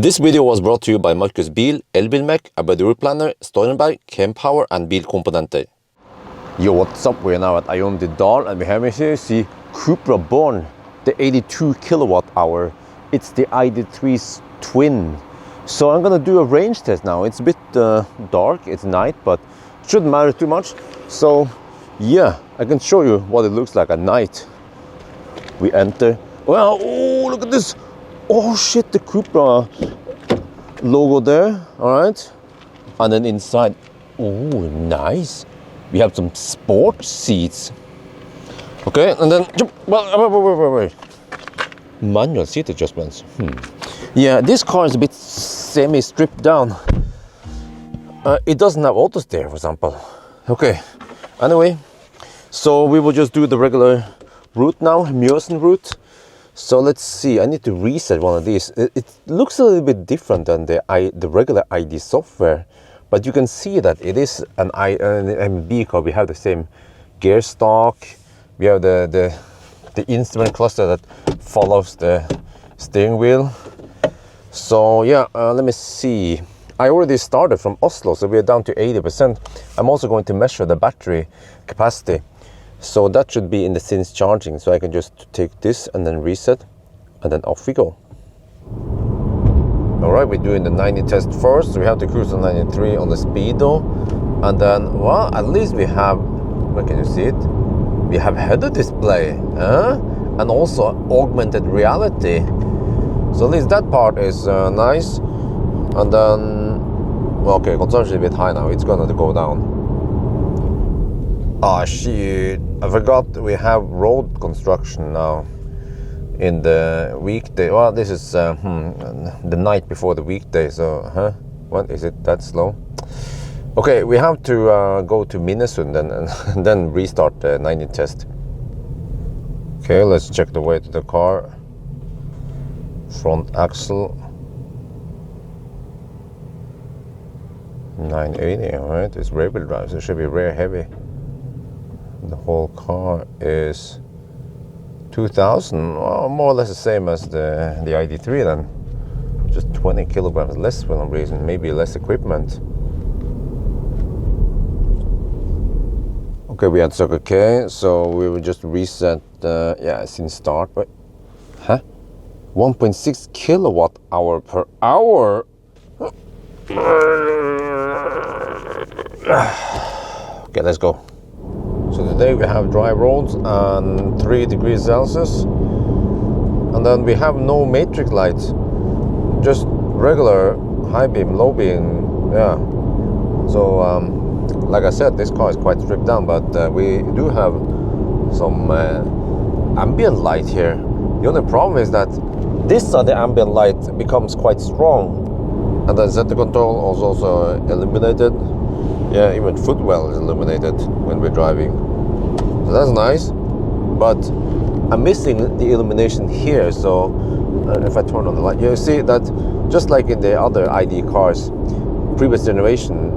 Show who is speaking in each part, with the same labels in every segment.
Speaker 1: This video was brought to you by Markus Bil, Elbilmek, ABRP, Stormberg, Kempower and Bilkomponenter. Yo, what's up? We're now at Ioniq and behind me here you see Cupra Born, the 82 kWh. It's the ID3's twin. So I'm gonna do a range test now. It's a bit dark, it's night, but it shouldn't matter too much. So yeah, I can show you what it looks like at night. We enter. Well, oh, look at this. Oh shit, the Cupra logo there, all right. And then inside, oh, nice. We have some sport seats. Okay, and then, wait. Manual seat adjustments. Yeah, this car is a bit semi-stripped down. It doesn't have auto steer, for example. Okay, anyway, so we will just do the regular route now, Mjøsen route. So let's see, I need to reset one of these. It looks a little bit different than the regular ID software, but you can see that it is an ABRP car. We have the same gear stock, we have the instrument cluster that follows the steering wheel. So yeah, let me see. I already started from Oslo, so we're down to 80%. I'm also going to measure the battery capacity. So that should be in the since charging, so I can just take this and then reset, and then off we go. All right, we're doing the 90 test first. So we have to cruise on 93 on the speedo, and then, well, at least we have, where can you see it? We have header display, and also augmented reality. So at least that part is nice. And then, well, okay, consumption is a bit high now. It's gonna go down. Ah, shit, I forgot we have road construction now in the weekday. Well, this is the night before the weekday, so, what, is it that slow? Okay, we have to go to Minnesund and then restart the 90 test. Okay, let's check the weight of the car. Front axle. 980, alright, it's rear-wheel drive, so it should be rear heavy. The whole car is 2,000, well, more or less the same as the ID3 then. Just 20 kilograms less for some reason, maybe less equipment. Okay, we had Circle K, so we will just reset, yeah, since start, but, 1.6 kilowatt hour per hour. Okay, let's go. So today we have dry roads and 3 degrees Celsius, and then we have no matrix lights, just regular high beam, low beam, yeah. So like I said, this car is quite stripped down, but we do have some ambient light here. The only problem is that this side the ambient light becomes quite strong, and then center control is also illuminated. Yeah, even footwell is illuminated when we're driving. So that's nice, but I'm missing the illumination here. So if I turn on the light, you see that just like in the other ID cars, previous generation,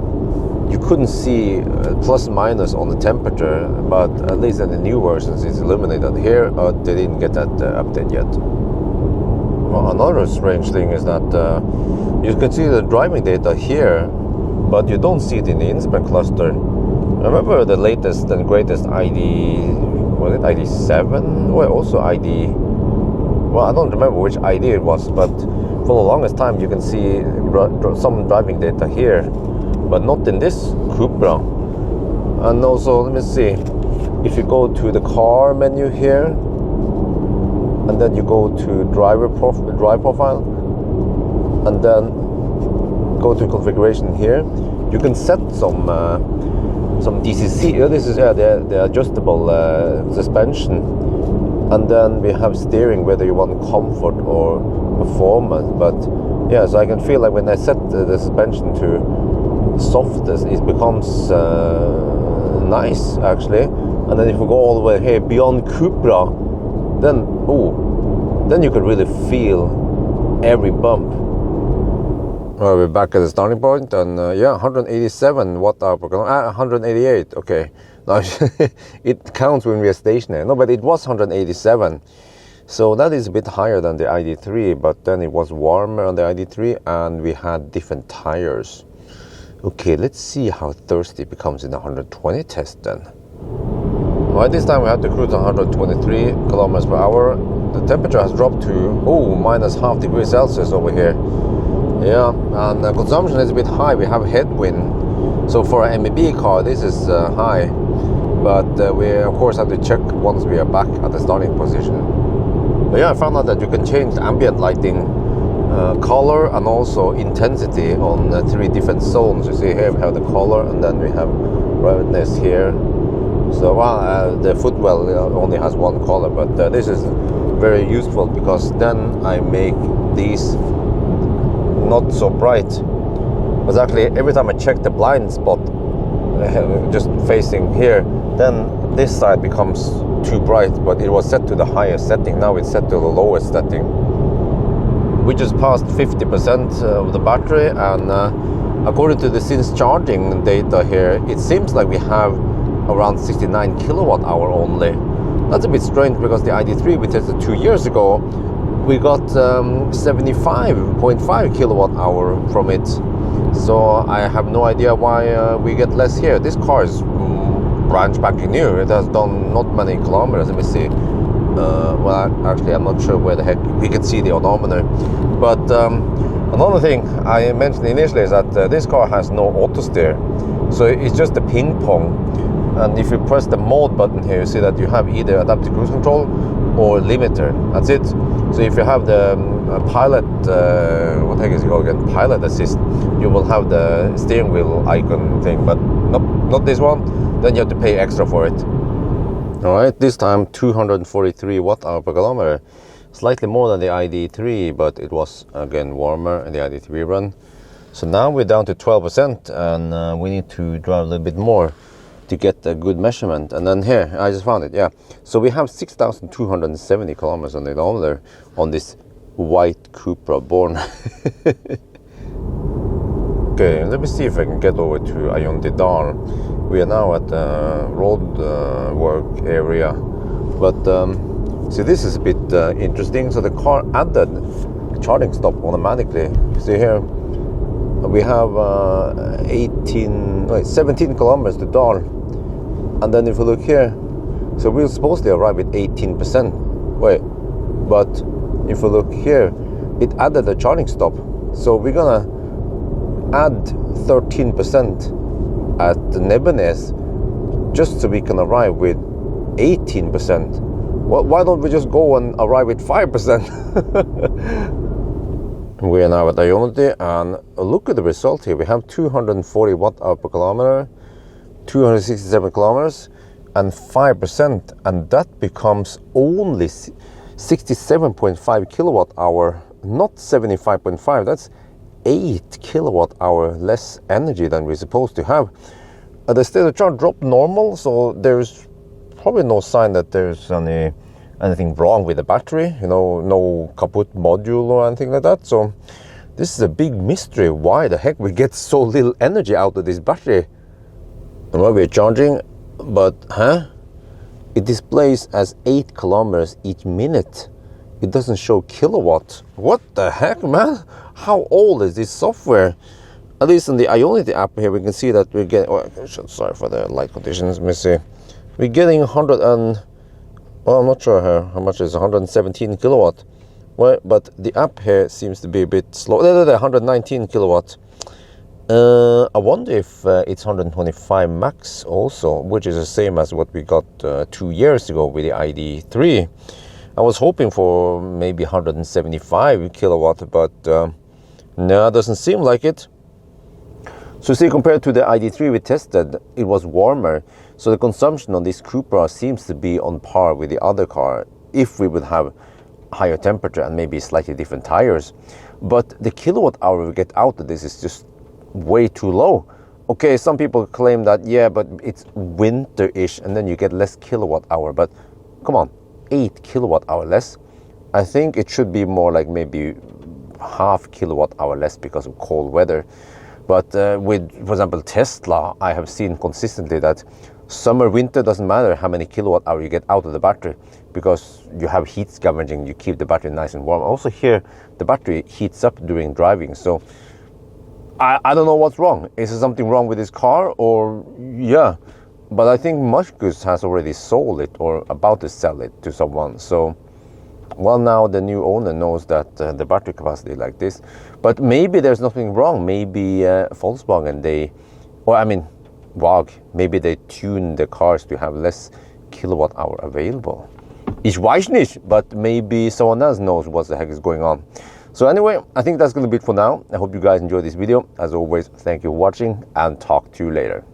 Speaker 1: you couldn't see plus minus on the temperature, but at least in the new versions it's illuminated. Here, they didn't get that update yet. Well, another strange thing is that you can see the driving data here, but you don't see it in the instrument cluster. Remember the latest and greatest ID, was it ID7? Well, also ID, well, I don't remember which ID it was, but for the longest time you can see some driving data here, but not in this Cupra. And also, let me see, if you go to the car menu here, and then you go to drive profile, and then go to configuration here, you can set some DCC. This is the adjustable suspension, and then we have steering whether you want comfort or performance. But yeah, so I can feel like when I set the suspension to softest, it becomes nice actually. And then if we go all the way here beyond Cupra, then you can really feel every bump. Well, we're back at the starting point, and yeah, 187 watt hour per kilometer, 188, okay. Now, it counts when we are stationary. No, but it was 187. So that is a bit higher than the ID3, but then it was warmer on the ID3 and we had different tires. Okay, let's see how thirsty it becomes in the 120 test then. Right, this time we have to cruise 123 kilometers per hour. The temperature has dropped to minus half degrees Celsius over here. Yeah, and the consumption is a bit high. We have headwind, so for an MEB car this is high, but we of course have to check once we are back at the starting position. But yeah, I found out that you can change the ambient lighting color and also intensity on 3 different zones. You see here we have the color, and then we have brightness here. So the footwell only has 1 color, but this is very useful because then I make these not so bright. But actually every time I check the blind spot just facing here, then this side becomes too bright, but it was set to the highest setting. Now it's set to the lowest setting. We just passed 50% of the battery, and according to the since charging data here, it seems like we have around 69 kilowatt hour only. That's a bit strange because the ID3 we tested 2 years ago, we got 75.5 kilowatt hour from it. So I have no idea why we get less here. This car is brand spanking new. It has done not many kilometers. Let me see. Well, actually, I'm not sure where the heck we can see the odometer. But another thing I mentioned initially is that this car has no auto steer. So it's just a ping pong. And if you press the mode button here, you see that you have either adaptive cruise control or limiter. That's it. So if you have the pilot, what the heck is it called again? Pilot assist, you will have the steering wheel icon thing, but not this one. Then you have to pay extra for it. All right, this time 243 watt-hour per kilometer, slightly more than the ID3, but it was again warmer in the ID3 run. So now we're down to 12%, and we need to drive a little bit more to get a good measurement. And then here, I just found it, yeah. So we have 6,270 kilometers on the odometer on this white Cupra Born. Okay, let me see if I can get over to Nyland. We are now at the road work area, but see, this is a bit interesting. So the car added a charging stop automatically. See here, we have 17 kilometers to Dal, and then if you look here, so we're supposed to arrive at 18%. Wait, but if you look here, it added a charging stop, so we're gonna add 13% at the Nebbenes just so we can arrive with 18%. Well, why don't we just go and arrive with 5%? We are now at Ioniq, and look at the result here. We have 240 watt-hour per kilometer, 267 kilometers, and 5%, and that becomes only 67.5 kilowatt hour, not 75.5. That's 8 kilowatt hour less energy than we're supposed to have. The state of charge dropped normal, so there's probably no sign that there's anything wrong with the battery, you know, no kaput module or anything like that. So this is a big mystery why the heck we get so little energy out of this battery. And while we're charging, but it displays as 8 kilometers each minute. It doesn't show kilowatt. What the heck, man? How old is this software? At least in the Ioniq app here, we can see that we're getting, sorry for the light conditions, let me see. We're getting 100 and, well, I'm not sure how much is 117 kilowatt. Well, but the app here seems to be a bit slow. 119 kilowatt. I wonder if it's 125 max also, which is the same as what we got 2 years ago with the ID3. I was hoping for maybe 175 kilowatt, but no, it doesn't seem like it. So see, compared to the ID3 we tested, it was warmer. So the consumption on this Cupra seems to be on par with the other car if we would have higher temperature and maybe slightly different tires. But the kilowatt hour we get out of this is just way too low. Okay, some people claim that, yeah, but it's winter-ish and then you get less kilowatt hour. But come on, 8 kilowatt hour less. I think it should be more like maybe half kilowatt hour less because of cold weather. But with, for example, Tesla, I have seen consistently that Summer, winter, doesn't matter how many kilowatt hour you get out of the battery, because you have heat scavenging, you keep the battery nice and warm. Also here, the battery heats up during driving, so I don't know what's wrong. Is there something wrong with this car, or yeah? But I think Marcus has already sold it or about to sell it to someone. So, well, now the new owner knows that the battery capacity like this. But maybe there's nothing wrong. Maybe Volkswagen, VAG, maybe they tune the cars to have less kilowatt hour available. Ich weiß nicht, but maybe someone else knows what the heck is going on. So anyway, I think that's going to be it for now. I hope you guys enjoyed this video. As always, thank you for watching and talk to you later.